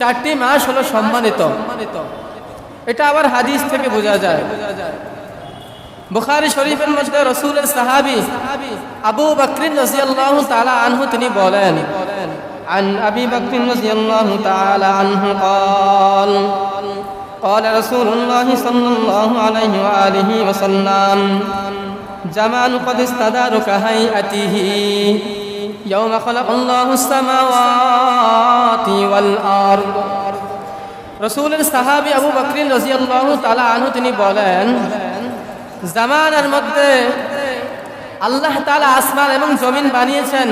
চারটি মাস হলো সম্মানিত, এটা আবার হাদিস থেকে বোঝা যায়। বুখারী শরীফের মধ্যে রাসূলের সাহাবী আবু বকর রাদিয়াল্লাহু তাআলা আনহু তিনি বলেন, عن أبي بكر رضي الله تعالى عنه قال قال رسول الله صلى الله عليه وآله وسلم زمان قد استدار كهيئته يوم خلق الله السماوات والأرض। রাসূলের সাহাবী আবু বকর রাদিয়াল্লাহু তাআলা আনহু তিনি বলেন, জামানার মধ্যে আল্লাহ তাআলা আসমান এবং জমিন বানিয়েছেন।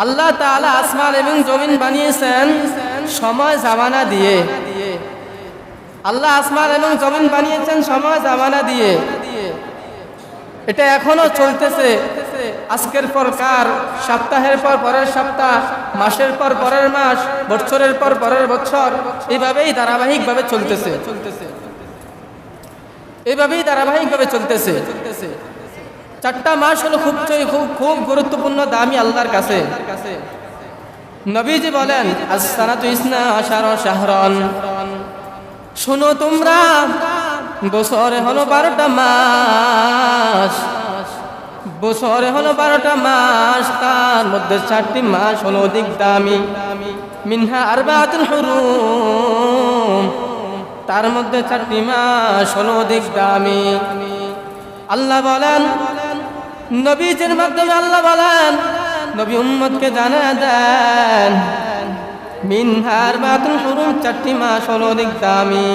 আল্লাহ তাআলা আসমান এবং জমিন বানিয়েছেন সময় জামানা দিয়ে। আল্লাহ আসমান এবং জমিন বানিয়েছেন সময় জামানা দিয়ে। এটা এখনো চলতেছে। আজকের পর কার, সপ্তাহের পর পরের সপ্তাহ, মাসের পর পরের মাস, বছরের পর পরের বছর, এইভাবেই ধারাবাহিকভাবে চলতেছে। এইভাবেই ধারাবাহিকভাবে চলতেছে। চারটা মাস হলো খুব গুরুত্বপূর্ণ, দামি আল্লাহর কাছে। নবীজি বলেন, আস-সানাতু ইসনা আশারা শাহরান, শোনো তোমরা, বছরে হলো 12টা মাস। বছরে হলো 12টা মাস, তার মধ্যে 4টি মাস হলো অধিক দামি। মিনহা আরবাতুল হুরুম, তার মধ্যে 4টি মাস হলো অধিক দামি। আল্লাহ বলেন, নবীজির মাধ্যমে আল্লাহ বলেন, নবী উম্মতকে জানা দেন, মিনহা আরবাতুল হুরুম, 4টি মাস হলো অধিক দামি।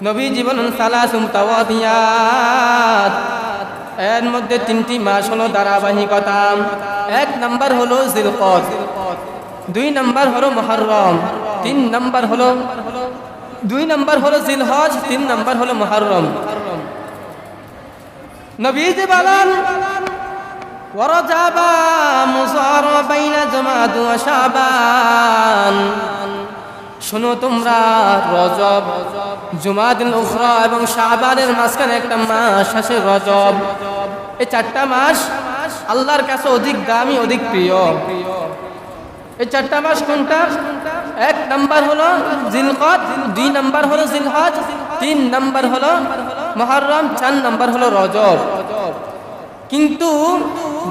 নবী জীবন সালাসুম তাওয়াদিয়াত, এর মধ্যে 3টি মাস হলো ধারাবাহিকতা। 1 নাম্বার হলো জিলকদ, 2 নাম্বার হলো মুহররম, 3 নাম্বার হলো 2 নাম্বার হলো জিলহজ, 3 নাম্বার হলো মুহররম। নবীজি বলেন, ওয়ারাজাবা মুসার বাইনা জমাদ ওয়া শাবান, শোনো তোমরা, রজব, জুমাদুল উখরা এবং শাবানের মাঝখানে একটা মাস আছে রজব। এই 4টা মাস আল্লাহর কাছে অধিক দামি, অধিক প্রিয়। এই 4টা মাস কোনটা? 1 নাম্বার হলো জিলকদ, 2 নাম্বার হলো জিলহজ, 3 নাম্বার হলো মুহররম, 4 নাম্বার হলো রজব। কিন্তু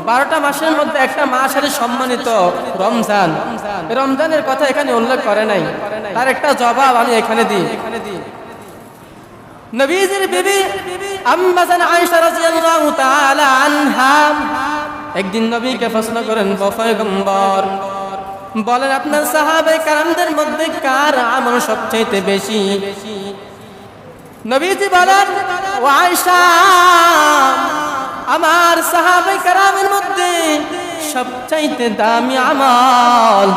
12টা মাসের মধ্যে একটা মাস আছে সম্মানিত, রমজান। রমজানের কথা এখানে উল্লেখ করে নাই, তার একটা জবাব আমি এখানে দিই। নবীজির বিবি আম্মা জান আয়েশা রাদিয়াল্লাহু তাআলা আনহা একদিন নবীকে প্রশ্ন করেন, পয়গম্বর বলেন, আপনার সাহাবায়ে কেরামদের মধ্যে কার আমল সবচেয়ে বেশি? নবীজি বলেন, ও আয়েশা, আমার সাহাবায়ে কেরামের মধ্যে সবচাইতে দামি আমল,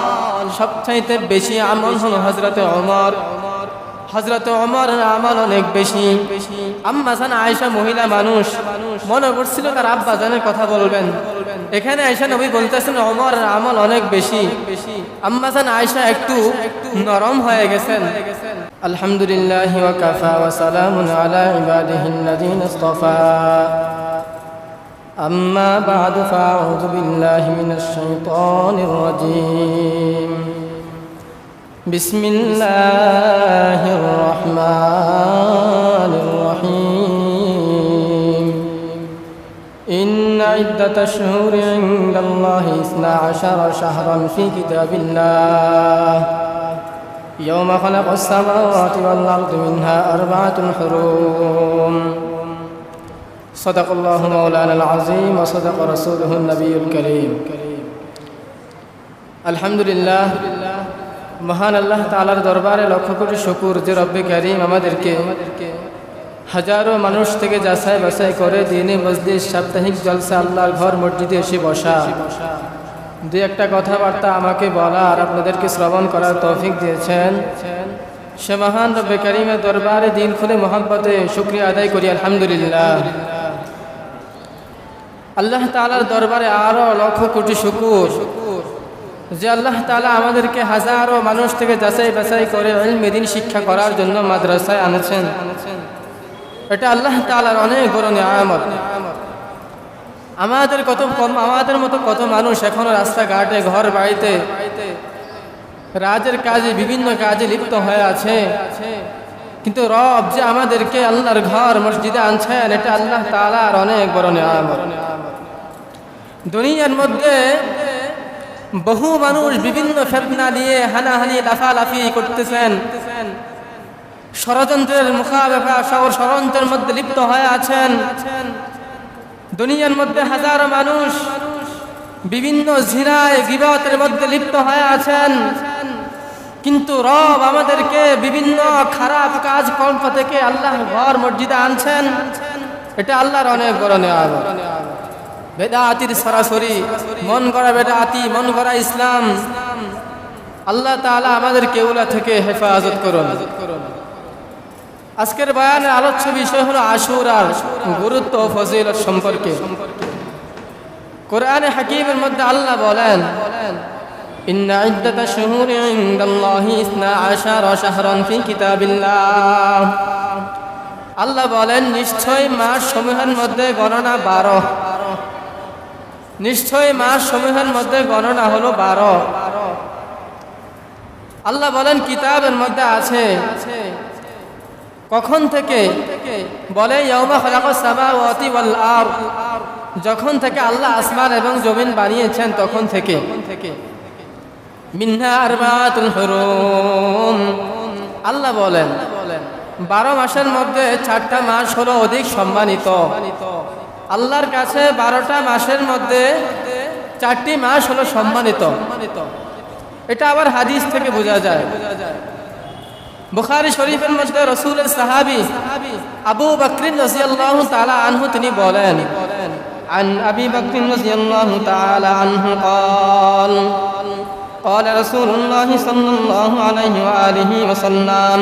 সবচাইতে বেশি আমল হলো হযরতে ওমর। হযরতে ওমরের আমল অনেক বেশি। আম্মা জান আয়েশা মহিলা মানুষ, মনে করছিল তার আব্বা জানের কথা বলবেন। এখানে আয়েশা নবী বলতেছেন ওমরের আমল অনেক বেশি। আম্মা জান আয়েশা একটু নরম হয়ে গেছেন। আলহামদুলিল্লাহি ওয়া কাফা ওয়া সালামুন আলা ইবাদিহিল্লাযিনা ইসতাফা। أما بعد فأعوذ بالله من الشيطان الرجيم. بسم الله الرحمن الرحيم. إن عدة الشهور عند الله 12 شهرا في كتاب الله يوم خلق السماوات والأرض منها 4 حرم. صدق الله مولانا العظيم وصدق رسوله النبي الكريم. আলহামদুলিল্লাহ, মহান আল্লাহ তাআলার দরবারে লক্ষ কোটি শুকর যে রব্বে কারীম আমাদেরকে হাজারো মানুষ থেকে যাচাই বাছাই করে দিনে মজলিস, সাপ্তাহিক জলসা, আল্লাহর ঘর মসজিদে এসে বসা, দুই একটা কথাবার্তা আমাকে বলা আর আপনাদেরকে শ্রবণ করার তৌফিক দিয়েছেন। সে মহান রব্বে কারীমের দরবারে দিল খুলে মহব্বতে শুকরিয়া আদায় করি আলহামদুলিল্লাহ। আল্লাহ তাআলার দরবারে আরো লক্ষ কোটি শুকর যে আল্লাহ তাআলা আমাদেরকে হাজারো মানুষ থেকে যাচাই বাছাই করে ইলমে দ্বীন শিক্ষা করার জন্য মাদ্রাসায় আনেছেন। এটা আল্লাহ তাআলার অনেক বড় নিয়ামত। আমাদের মতো কত মানুষ এখনো রাস্তাঘাটে, ঘর বাড়িতে রাজের কাজে বিভিন্ন কাজে লিপ্ত হয়ে আছে, কিন্তু রব যে আমাদেরকে আল্লাহর ঘর মসজিদে আনছেন, এটা আল্লাহ তাআলার অনেক বড় নিয়ামত। দুনিয়ার মধ্যে বহু মানুষ বিভিন্ন ফিতনা নিয়ে হানাহানি লাফালাফি করতেছেন, ষড়যন্ত্রের মুখাপেক্ষা ষড়যন্ত্রের মধ্যে লিপ্ত হয়ে আছেন। দুনিয়ার মধ্যে হাজারো মানুষ বিভিন্ন জিনায় গীবতের মধ্যে লিপ্ত হয়ে আছেন, কিন্তু রব আমাদেরকে বিভিন্ন খারাপ কাজ কর্ম থেকে আল্লাহর ঘর মসজিদে আনছেন, এটা আল্লাহর অনেক বড় নিয়ামত। বেদাতির সরাসরি মন গড়া বেদাতি, মন গড়া ইসলাম, আল্লাহ তাআলা আমাদেরকে এগুলা থেকে হেফাজত করুন। আজকের বয়ানের আলোচ্য বিষয় হলো আশুরার গুরুত্ব ও ফজিলত সম্পর্কে। কোরআনে হাকিমের মধ্যে আল্লাহ বলেন, ইন্না ইদ্দাতাশ শুহুরি ইনদাল্লাহি 12 শাহরান ফি কিতাবিল্লাহ। আল্লাহ বলেন, নিশ্চয় মাস সমূহের মধ্যে গণনা 12। নিশ্চয় মাস সমূহের মধ্যে গণনা হলো 12। আল্লাহ বলেন কিতাবের মধ্যে আছে। কখন থেকে? বলে ইয়াউমা খালাকাস সামাওয়াতি ওয়াল আরদ, যখন থেকে আল্লাহ আসমান এবং জমিন বানিয়েছেন তখন থেকে। মিনহা আরবাতুল হুরুম, আল্লাহ বলেন 12 মাসের মধ্যে 4টা মাস হলো অধিক সম্মানিত। আল্লাহর কাছে 12টা মাসের মধ্যে 4টি মাস হলো সম্মানিত। এটা আবার হাদিস থেকে বোঝা যায়। বুখারী শরীফের মধ্যে রাসূলের সাহাবী আবু বকর রাদিয়াল্লাহু তাআলা আনহু তিনি বলেন, عن أبي بكر رضي الله تعالى عنه قال قال رسول الله صلى الله عليه وآله وسلم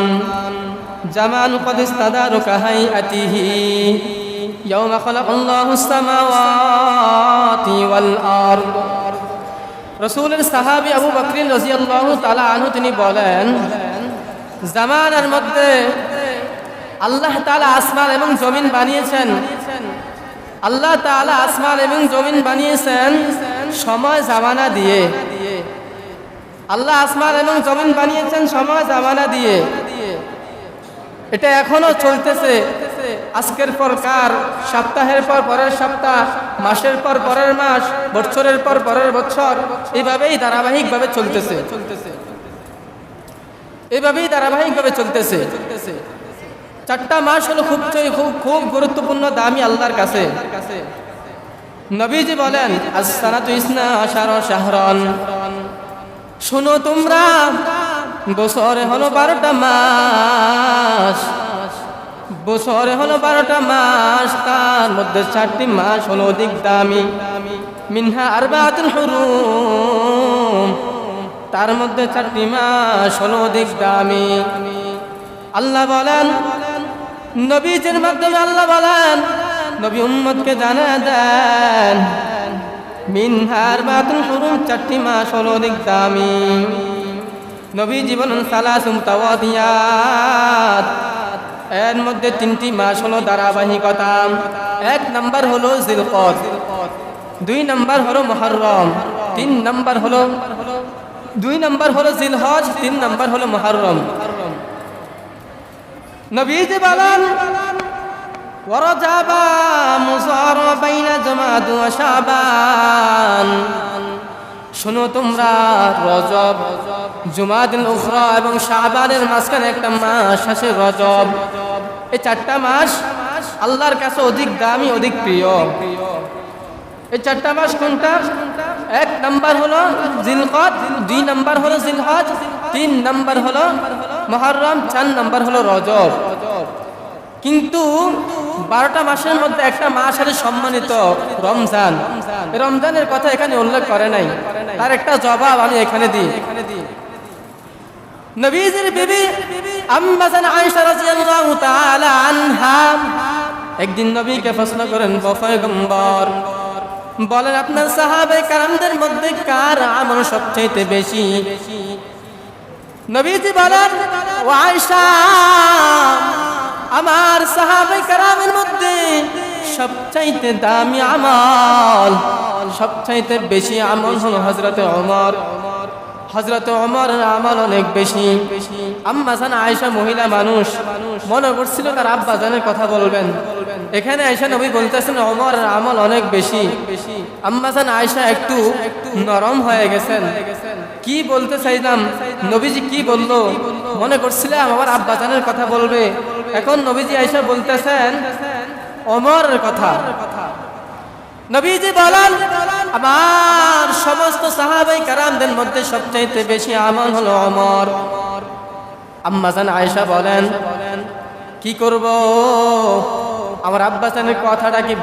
زمان قد استدار كهيئته يوم خلق الله السماوات والأرض। রাসূলের সাহাবী আবু বকর রাদিয়াল্লাহু তাআলা আনহু তিনি বলেন, জামানার মধ্যে আল্লাহ তাআলা আসমান এবং জমিন বানিয়েছেন। আল্লাহ তাআলা আসমান এবং জমিন বানিয়েছেন সময় জামানা দিয়ে। আল্লাহ আসমান এবং জমিন বানিয়েছেন সময় জামানা দিয়ে। এটা এখনো চলতেছে। আজকের পর কার, সপ্তাহের পর পরের সপ্তাহ, মাসের পর পরের মাস, বছরের পর পরের বছর, এইভাবেই ধারাবাহিকভাবে চলতেছে। এভাবেই ধারাবাহিকভাবে চলতেছে। 4টা মাস হলো খুব গুরুত্বপূর্ণ, দামি আল্লাহর কাছে। নবীজি বলেন, আস-সানাতু 12 শাহরান, শুনো তোমরা, বছরে হলো 12টা মাস। বছরে হলো 12টা মাস, তার মধ্যে 4টি মাস হলো অধিক দামি। মিনহা আরবাতুল হুরুম, তার মধ্যে 4টি মাস হলো অধিক দামি। আল্লাহ বলেন, নবীজির মাধ্যমে আল্লাহ বলেন, নবী উম্মতকে জানা দেন, মিনহা আরবাতুল হুরুম, 4টি মাস হলো অধিক দামি। নবীজি বলেন, সালাসুন তাওয়াদিয়াত, এর মধ্যে 3টি মাস হলো ধারাবাহিকতা। 1 নাম্বার হলো জিলকদ, 2 নাম্বার হলো মুহররম, 3 নাম্বার হলো 2 নাম্বার হলো জিলহজ, 3 নাম্বার হলো মুহররম। নবীজি বলেন, ওয়ারাজাবা মুসার বাইনা জামাদ ওয়া শাবান, শুনো তোমরা, রজব, জুমাদুল উখরা এবং শাবানের মাঝখানে একটা মাস আছে রজব। এই 4টা মাস আল্লাহর কাছে অধিক দামি, অধিক প্রিয়। এই 4টা মাস কোনটা? 1 নাম্বার হলো জিলকদ, 2 নাম্বার হলো জিলহজ, 3 নাম্বার হলো মুহররম, 4 নাম্বার হলো রজব। কিন্তু 12টা মাসের মধ্যে একটা মাস আছে সম্মানিত, রমজান। রমজানের কথা এখানে উল্লেখ করে নাই, তার একটা জবাব আমি এখানে দিই। নবীজির বিবি আম্মা জান আয়েশা রাদিয়াল্লাহু তাআলা আনহা একদিন নবীকে প্রশ্ন করেন, পয়গম্বর বলেন, আপনার সাহাবায়ে কেরামদের মধ্যে কার আমল সবচেয়ে বেশি? নবীজি বলেন, ও আয়েশা, আমার সাহাবায়ে কেরামের মধ্যে সবচাইতে দামি আমল, সবচাইতে বেশি আমল হলো হযরতে ওমর হযরত ওমরের আমল অনেক বেশি। আম্মা জান আয়েশা মহিলা মানুষ, মনে করছিল তার আব্বা জানের কথা বলবেন। এখানে আয়েশা নবী বলতেছেন ওমরের আমল অনেক বেশি। আম্মা জান আয়েশা একটু নরম হয়ে গেছেন। কি বলতে চাইলাম, নবীজি কি বললো, মনে করছিলাম আমার আব্বা জানের কথা বলবে। এখন নবীজি আয়েশা বলতেছেন ওমরের কথা। নবীজি বলেন আমার সমস্ত সাহাবায়ে কেরামদের মধ্যে সবচেয়ে বেশি আমল হলো ওমর। আম্মা জান আয়েশা বলেন কি করব, আমার আব্বা জানের কথাটা কি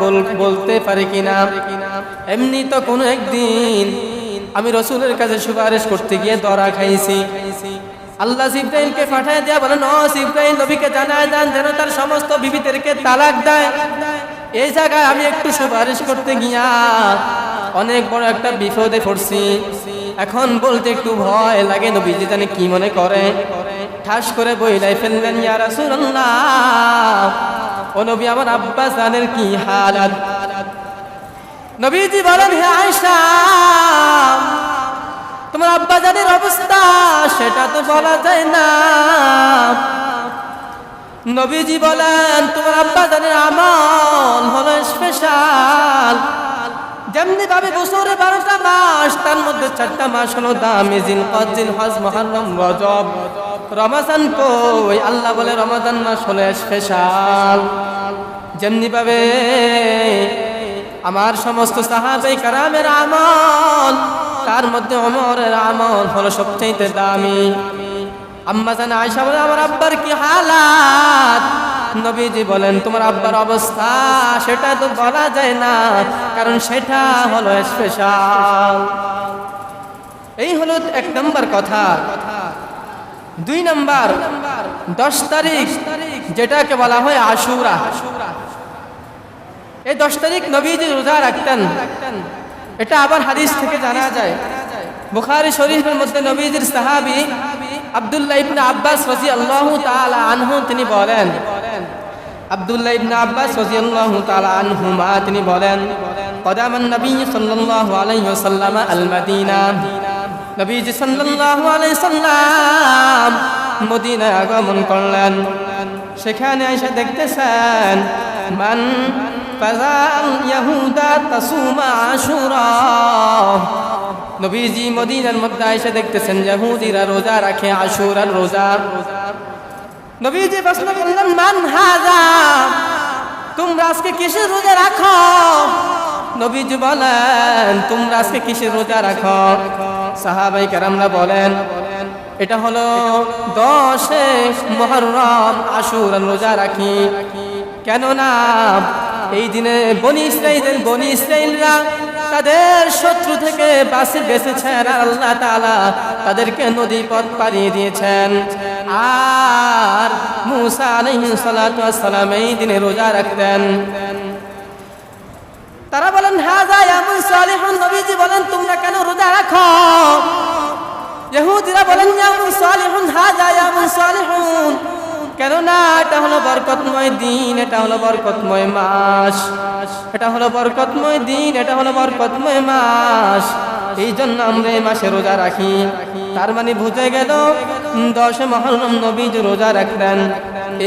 বলতে পারি কিনা। এমনি তো কোনো একদিন আমি রাসূলের কাছে সুপারিশ করতে গিয়ে ধরা খাইছি। আল্লাহ জিবরাইলকে পাঠিয়ে দেয়া বলেন, ও জিবরাইল নবীকে জানায় দেন যেন তার সমস্ত বিবিদেরকে তালাক দেয়। এই জায়গায় আমি একটু সুপারিশ করতে গিয়া অনেক বড় একটা বিপদে পড়ছি। এখন বলতে একটু ভয় লাগে, নবীজি জানে কি মনে করে। ঠাস করে বইলাই ফেললেন, ইয়া রাসূলুল্লাহ, ও নবী আমার আব্বা জানের কি হালাত। নবীজি বলেন, হে আয়েশা, তোমার আব্বা জানের অবস্থা সেটা তো বলা যায় না। নবীজি বলেন তোমার আব্বা জানের আমল হলো স্পেশাল। যেমনি ভাবে বছরে 12টা মাস, তার মধ্যে 4টা মাস হলো দামি, জিলকদ, জিলহজ, মুহররম, রজব, রমজান। কই আল্লাহ বলে রমজান মাস হলো স্পেশাল। যেমনি ভাবে আমার সমস্ত সাহাবায়ে কেরামের আমল, তার মধ্যে ওমরের আমল হলো সবচেয়ে দামি। আম্মা জান আয়েশা বলে আমার আব্বার কি হালাত। নবীজি বলেন তোমার আব্বার অবস্থা সেটা তো বলা যায় না, কারণ সেটা হলো স্পেশাল। এই হলো 1 নম্বর কথা। 2 নম্বর 10 তারিখ যেটাকে বলা হয় আশুরা। এই 10 তারিখ নবীজি রোজা রাখতেন। এটা আবার হাদিস থেকে জানা যায়। বুখারী শরীফের মধ্যে নবীজির সাহাবী আব্দুল্লাহ ইবনে আব্বাস রাদিয়াল্লাহু তাআলা আনহু তিনি বলেন, আব্দুল্লাহ ইবনে আব্বাস রাদিয়াল্লাহু তাআলা আনহুমা তিনি বলেন, কদামান নবী সাল্লাল্লাহু আলাইহি ওয়াসাল্লাম আল মদিনা। নবীজি সাল্লাল্লাহু আলাইহি সাল্লাম মদিনায় আগমন করলেন। সেখানে এসে দেখতেছেন মান ফাযাল ইয়াহুদা তাসুমা আশুরা। নবীজি মদিনার মধ্যে এসে দেখতেছেন ইহুদিরা রোজা রাখে, আশুরার রোজা। নবীজি প্রশ্ন করলেন মান হাযা, তোমরা আজকে কিসের রোজা রাখো? নবীজি বলেন তোমরা আজকে কিসের রোজা রাখো? সাহাবায়ে কেরামরা বলেন এটা হলো 10 মুহররম আশুরার রোজা রাখি। কেননা এই দিনে বনি ইসরাইলরা তাদের শত্রু থেকে বেঁচেছেন, আর আল্লাহ তাআলা তাদেরকে নদী পথ পাড়িয়ে দিয়েছেন। আর মূসা আলাইহিস সালাতু ওয়াস সালাম এই দিনে রোজা রাখতেন। তারা বলেন হাযা ইয়ামুন সালিহুন। নবীজি বলেন তোমরা কেন রোজা রাখো? ইহুদিরা বলেন ইয়ামুন সালিহুন, হাযা ইয়ামুন সালিহুন, কেননা এটা হলো বরকতময় দিন, এটা হলো বরকতময় মাস, এটা হলো বরকতময় দিন, এটা হলো বরকতময় মাস। এই জন্য আমরা এই মাসে রোজা রাখি। তার মানে বুঝে গেল 10 মুহররম নবীজি রোজা রাখতেন।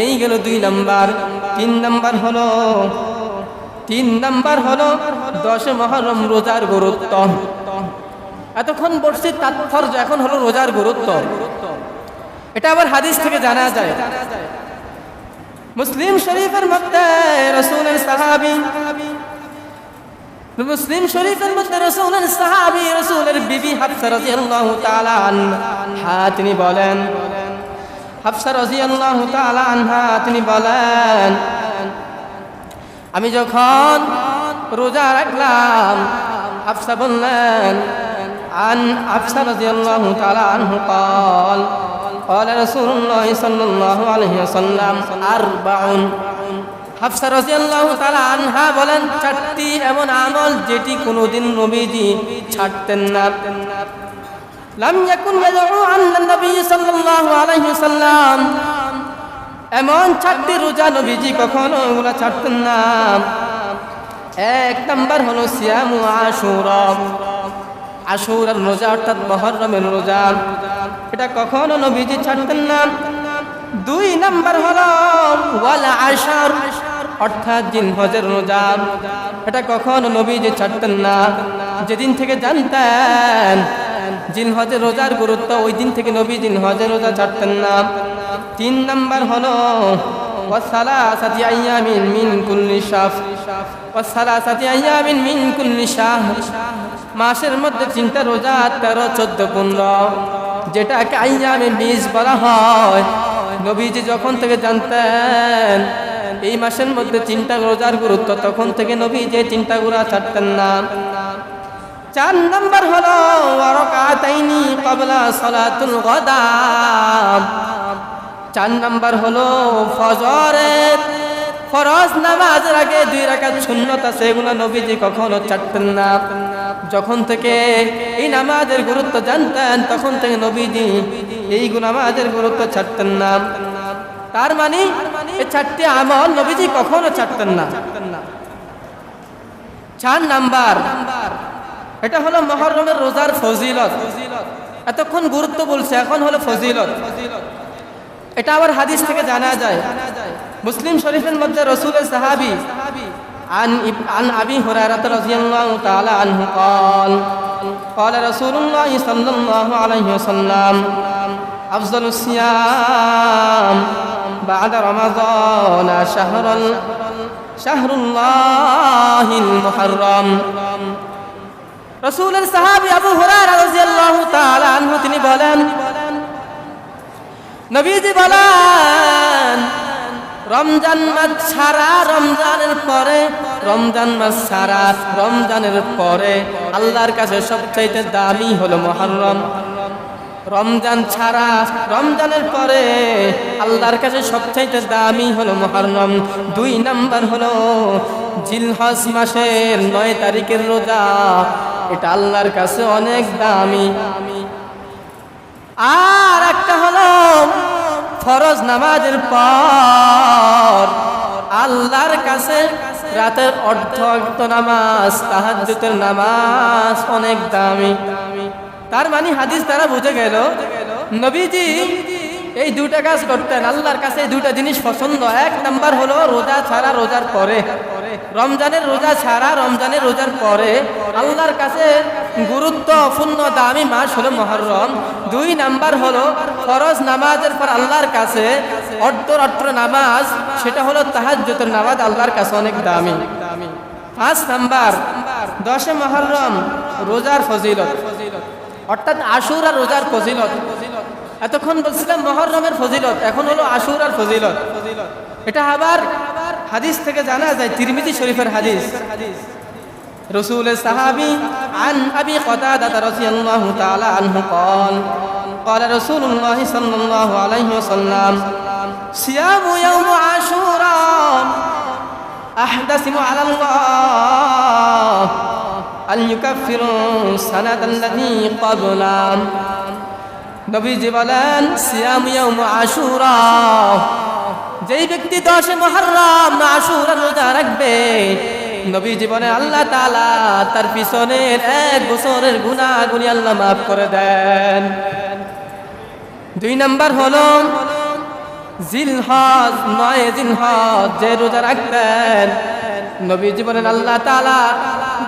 এই গেল 2 নাম্বার। 3 নাম্বার হলো 10 মুহররম রোজার গুরুত্ব। এতক্ষণ বলছি তাৎপর্য, এখন হলো রোজার গুরুত্ব। এটা আবার হাদিস থেকে জানা যায়। মুসলিম শরীফের মধ্যে রাসূলের সাহাবী, রাসূলের বিবি হাফসা রাদিয়াল্লাহু তাআলা আনহা তিনি বলেন, হাফসা রাদিয়াল্লাহু তাআলা আনহা তিনি বলেন আমি যখন রোজা রাখলাম, হাফসা বললেন عن حفصة رضي الله تعالى عنه قال رسول الله صلى الله عليه وسلم 4 হাফসা রাদিয়াল্লাহু তাআলা আনহা বলেন 4টি এমন আমল যেটি কোনোদিন নবীজি ছাড়তেন না। লাম ইয়াকুন ইয়াদউ আন নবী সাল্লাল্লাহু আলাইহি ওয়াসাল্লাম, এমন 4টি রোজা নবীজি কখনো এগুলা ছাড়তেন না। 1 নাম্বার হলো সিয়ামু আশুরা। আশুরার রোজা অর্থাৎ মুহররমের রোজা, এটা কখনো নবীজি ছাড়তেন না। 2 নাম্বার হলো ওয়াল আশর অর্থাৎ জিলহজের রোজা, এটা কখনো নবীজি ছাড়তেন না। যেদিন থেকে জানতেন জিলহজের রোজার গুরুত্ব, ওই দিন থেকে নবী জিলহজের রোজা ছাড়তেন না। 3 নাম্বার হলো ওয়াসালাসাতি আইয়ামিন মিন কুল্লি শাহর, ওয়াসালাসাতি আইয়ামিন মিন কুল্লি শাহর, মাসের মধ্যে 3টা রোজা 13, 14, 15, যেটাকে আইয়ামে 20 বলা হয়। নবীজি যখন থেকে জানতেন এই মাসের মধ্যে 3টা রোজার গুরুত্ব, তখন থেকে নবীজি 3টা রোজা ছাড়তেন না। 4 নাম্বার হলো রাকাতাইনি ক্বাবলা সালাতুল গাদা, 4 নাম্বার হলো ফজরের ফরজ নামাজের আগে 2 রাকাত সুন্নত আছে, এগুলো নবীজি কখনো ছাড়তেন না। যখন থেকে এই নামাজের গুরুত্ব জানতেন তখন থেকে নবীজি এই নামাজের গুরুত্ব ছাড়তেন না। তার মানে এই 4টি আমল নবীজি কখনো ছাড়তেন না। 4 নাম্বার, এটা হলো মুহররমের রোজার ফজিলত। এতক্ষণ গুরুত্ব বলছে, এখন হলো ফজিলত। এটা আবার হাদিস থেকে জানা যায়। মুসলিম শরীফের মধ্যে রাসূলের সাহাবী عن أبي هريرة رضي الله تعالى عنه قال قال رسول الله صلى الله عليه وسلم أفضل الصيام بعد رمضان شهر الله المحرم। রাসূলের সাহাবী আবু হুরায়রা রাদিয়াল্লাহু তাআলা আনহু তিনি বলেন, নবীজি বলেন রমজান মাস ছাড়া, রমজানের পরে, রমজান মাস ছাড়া রমজানের পরে আল্লাহর কাছে সবচাইতে দামি হলো মুহররম। রমজান ছাড়া রমজানের পরে আল্লাহর কাছে সবচাইতে দামি হলো মুহররম। 2 নাম্বার হলো জিলহজ মাসের 9 তারিখের রোজা, এটা আল্লাহর কাছে অনেক দামি। আর একটা হলো ফরজ নামাজের পর আল্লাহর কাছে রাতের অর্ধ নামাজ, তাহাজ্জুদের নামাজ অনেক দামি। তার মানে হাদিস দ্বারা বুঝে গেল নবীজি এই 2টা কাজ করতেন, আল্লাহর কাছে এই 2টা জিনিস পছন্দ। 1 নাম্বার হলো রোজা ছাড়া রোজার পরে, রমজানের রোজা ছাড়া রমজানের রোজার পরে আল্লাহর কাছে গুরুত্বপূর্ণ দামি মাস হলো মুহররম। 2 নাম্বার হলো ফরজ নামাজের পর আল্লাহর কাছে অর্ধ নামাজ, সেটা হলো তাহাজ্জুদের নামাজ, আল্লাহর কাছে অনেক দামি। 5 নাম্বার 10 মুহররম রোজার ফজিলত, অর্থাৎ আশুরা রোজার ফজিলত। এতক্ষণ বলছিলাম মুহররমের ফজিলত, এখন হলো আশুরার ফজিলত। এটা আবার হাদিস থেকে জানা যায়, তিরমিজি শরীফের হাদিস। রাসূলের সাহাবী আন আবি কতাদা রাদিয়াল্লাহু তাআলা আনহু قال قال رسول الله صلى الله عليه وسلم صيام يوم عاشوراء أحدث على الله أن يكفر السنة التي قبله। নবীজি বলেন সিয়াম ইয়াউম আশুরা, যেই ব্যক্তি 10 মুহররম আশুরা রোজা রাখবে, নবীজি বলেন আল্লাহ তাআলা তার পিছনের 1 বছরের গুনাহগুলি আল্লাহ মাফ করে দেন। 2 নাম্বার হলো জিলহজ, 9 জিলহজ যে রোজা রাখবেন, নবীজি বলেন আল্লাহ তাআলা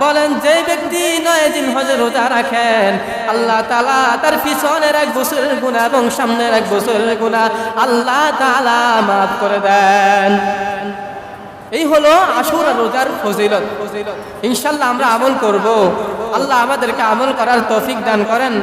বলেন যে ব্যক্তি 9 জিলহজের রোজা রাখেন, আল্লাহ তাআলা তার পিছনের 1 বছরের গুনাহ এবং সামনের 1 বছরের গুনাহ আল্লাহ তাআলা মাফ করে দেন। এই হলো আশুরা রোজার ফজিলত। ইনশাআল্লাহ আমরা আমল করব। আল্লাহ আমাদেরকে আমল করার তৌফিক দান করেন।